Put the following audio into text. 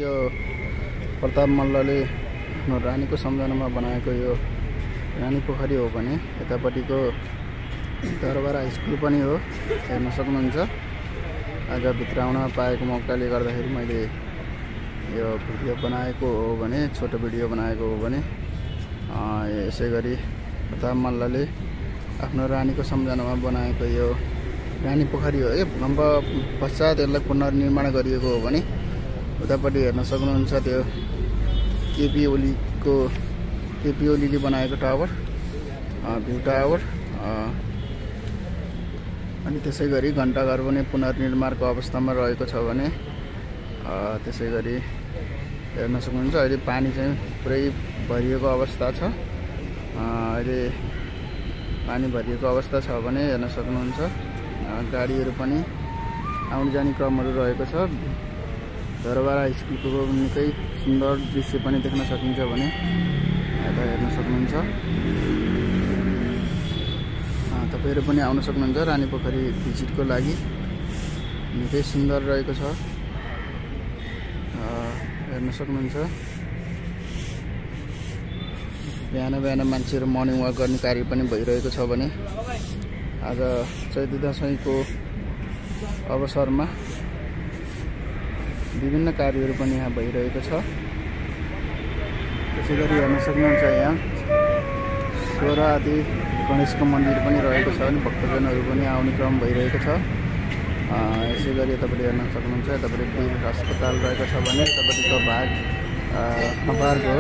यो प्रताप मल्लले आफ्नो रानीको सम्झनामा बनाएको यो रानी पोखरी हो भने यतापट्टिको दरबार हाई स्कुल पनि हो, हेर्न सक्नुहुन्छ। आज भित्र आउन पाएको मौकाले गर्दाखेरि मैले यो भिडियो बनाएको हो भने, छोटो भिडियो बनाएको हो भने यसै गरी प्रताप मल्लले आफ्नो रानीको सम्झनामा बनाएको यो रानी पोखरी हो। भूकम्प पश्चात यसलाई पुनर्निर्माण गरिएको हो भने उतापट्टि हेर्न सक्नुहुन्छ त्यो केपी ओलीले बनाएको टावर, भ्यू टावर, अनि त्यसै गरी घण्टाघर पनि पुनर्निर्माणको अवस्थामा रहेको छ भने त्यसै गरी हेर्न सक्नुहुन्छ। अहिले पानी चाहिँ पुरै भरिएको अवस्था छ। अहिले पानी भरिएको अवस्था छ भने हेर्न सक्नुहुन्छ गाडीहरू पनि आउने जाने क्रमहरू रहेको छ। दरबार हाई स्कुलको निकै सुन्दर दृश्य पनि देख्न सकिन्छ भने यता हेर्न सक्नुहुन्छ। तपाईँहरू पनि आउन सक्नुहुन्छ रानी पोखरी भिजिटको लागि, निकै सुन्दर रहेको छ, हेर्न सक्नुहुन्छ। बिहान बिहान मान्छेहरू मर्निङ वाक गर्ने कार्य पनि भइरहेको छ भने आज चैते दशैँको अवसरमा विभिन्न कार्यहरू पनि यहाँ भइरहेको छ। त्यसै गरी हेर्न सक्नुहुन्छ यहाँ 16 आदि गणेशको मन्दिर पनि रहेको छ भने भक्तजनहरू पनि आउने क्रम भइरहेको छ। यसै गरी यतापट्टि हेर्न सक्नुहुन्छ, यतापट्टि अस्पताल रहेको छ भने यतापट्टिको भाग अपारको